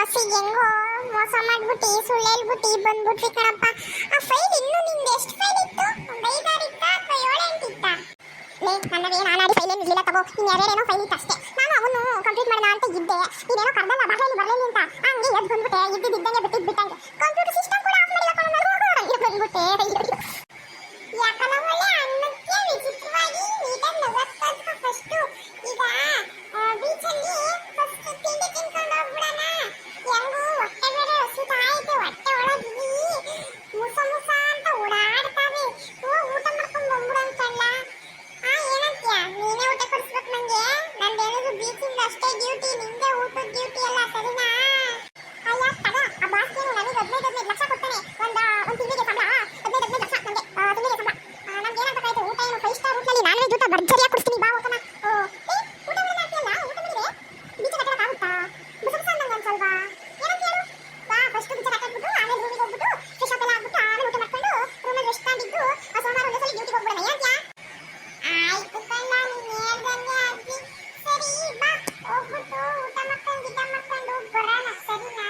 ಬಾಸಿಗೆ ಹೆಂಗೋ ಮೋಸ ಮಾಡ್ಬಿಟ್ಟು ಸುಳ್ಳು ಹೇಳ್ಬಿಟ್ಟು ಬಂದ್ಬಿಟ್ವಿ ಕಣಪ್ಪ. ಆ ಫೈಲ್ ಇನ್ನು ನಿಂದು ಎಷ್ಟು ಫೈಲ್ ಇತ್ತು? ಒಂದು 5-6 ಇತ್ತಾ ಅಥವಾ 7-8 ಇತ್ತಾ? ನನ್ನದೇ ನಾನಾಡಿ ಫೈಲ್ ಏನು ಇರಲಿಲ್ಲ ತಗೋ, ಇನ್ನು ಎರಡೇನೋ ಫೈಲ್ ಇತ್ತು ಅಷ್ಟೇ. ನಾನು ಅವನು ಕಂಪ್ಲೀಟ್ ಮಾಡೋಣ ಅಂತ ಇದ್ದೆ, ನೀನೇನೋ ಕರ್ದಲ್ಲ ಬರಲಿ ಅಂತ ಹಂಗೆ ಎದ್ದು ಬಂದ್ಬಿಟ್ಟೆ. ಇದ್ದಿದ್ದಂಗೆ ಬಿಟ್ಟಿದ್ದಂಗೆ ಕಂಪ್ಯೂಟರ್ ಸಿಸ್ಟಮ್ ಕೂಡ ಆಫ್ ಮಾಡಿಲ್ಲ ಕಣೋ, ನಾನು ಬಂದ್ಬಿಟ್ಟೆ. ಯಾಕಲ್ಲ ಒಳ್ಳೆ ಅನ್ನಕ್ಕೆ ವಿಚಿತ್ರವಾಗಿ ನೀಟಾಗಿ ನಗಸ್ತಾ ಫಸ್ಟು. ಈಗ ಬೀಚಲ್ಲಿ ಫಸ್ಟ್ ತಿಂಡಿ ತಿನ್ಕೊಂಡು ಹೋಗ್ಬಿಡೋಣ. ಹೆಂಗೂ ಹೊಟ್ಟೆ ಬೇರೆ ಹಸುತ್ತಾ ಐತೆ, ಹೊಟ್ಟೆ ಒಳಗಿವಿ ಮುಸ ಅಂತ ಓಡಾಡ್ತಾವೆ. ಊಟ ಮಾಡ್ಕೊಂಡು ಬಂದ್ಬಿಡಂತಲ್ಲ. ಏನಂತೀಯ? ನೀನೇ ಊಟ ಕೊಡಿಸ್ಬೇಕು ನಂಗೆ. ನಂದೇನಾದ್ರು ಬೀಚಿಂದ ಅಷ್ಟೇ ಡ್ಯೂಟಿ, ನಿಂದೆ ಊಟದ ಡ್ಯೂಟಿ ಎಲ್ಲ ಸರಿನಾ? ಅಯ್ಯ ತಗ, ಆ ಬಾಸ್ಗೇನು ನನಗೆ 15 ಲಕ್ಷ ಕೊಡ್ತಾನೆ ಒಂದು ತಿಂಗಳಿಗೆ ಸಂಬಳ. 15 ಲಕ್ಷ ನನಗೆ ತಿಂಗಳಿಗೆ ಸಂಬಳ. ನಮ್ಗೆ ಏನಂತ ಊಟ ಏನು 5 ಸ್ಟಾರ್ ಊಟದಲ್ಲಿ ನಾನ್ ವೆಜ್ ಊಟ ಭರ್ಜರಿಯಾಗಿ ಕೊಡ್ತೀನಿ. ಬಾ ಹೋಗೋಣ. ಊಟ ಮಾಡ್ತಿಯಲ್ಲ, ಊಟ ಮಾಡಿದ್ರೆ ಬೀಚ್ ಕಟ್ಟಕ್ಕಾಗುತ್ತಾ? ಬುಸ ಅಂದಂಗೆ ಅನ್ಸಲ್ವಾ? ಏನಂತ ಹೇಳು? ಬಾ ಫಸ್ಟ್ ಬೀಚ್ ಕಟ್ಟಾಕ್ಬಿಟ್ಟು ಆಮೇಲೆ ರೂಮಿಗೆ ಹೋಗ್ಬಿಟ್ಟು ಫ್ರೆಶ್ ಅಪ್ ಎಲ್ಲ ಆಗ್ಬಿಟ್ಟು ಆಮೇಲೆ ಊಟ ಮಾಡ್ಕೊಂಡು ರೂಮಲ್ಲಿ ರೆಸ್ಟ್ ಮಾಡಿದ್ದು ಸೋಮವಾರ ಒಂದೇ ಸಲ ಡ್ಯೂಟಿಗೆ ಹೋಗ್ಬಿಡೋಣ. ಏನಂತ್ಯಾ? ಆಯ್ತು ಕಣ್ಣ, ನೀನು ಹೇಳ್ದಂಗೆ ಅಜ್ಜಿ. ಸರಿ ಬಾ ಹೋಗ್ಬಿಟ್ಟು ಊಟ ಮಾಡ್ಕೊಂಡು ಬರೋಣ, ಸರಿನಾ?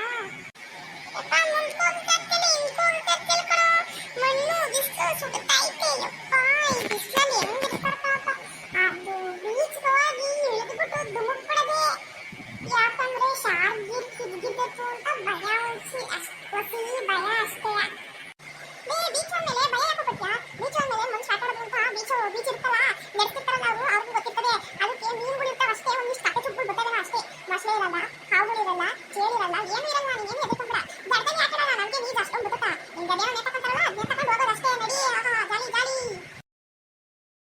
ಮಣ್ಣು ಬಿಸಿಲು ಸುಡುತ್ತೈತೆ. ಯಪ್ಪ ಈ ಬಿಸಿಲಲ್ಲಿ ಹೆಂಗಿರ್ತಾರ ಪಾಪ. ಅದು ಬೀಚ್ಗೆ ಹೋಗಿ ಇಳಿದ್ಬಿಟ್ಟು ಧುಮುಕ್ಬಿಡದೆ. ಯಾಕಂದ್ರೆ ಶಾರ್ಪ್ ಗೀರ್ ಕಿದ್ಗಿದ್ದತ್ತು ಅಂತ ಭಯ ಉಳಿಸಿ ಅಷ್ಟೊಸಿ ಭಯ ಅಷ್ಟೇ. ಬೀಚ್ ಅಂದ್ಮೇಲೆ ಭಯ ಯಾಕೆ ಪಟ್ಯ? ಬೀಚ್ ಅಂದ್ಮೇಲೆ ಮುಂದೆ ಸ್ಟಾರ್ಟ್ ಆಡೋದು ಅಂತ ಬೀಚ್ ಇರ್ತಲ್ಲ, ನೆಡ್ತಿರ್ತಾರ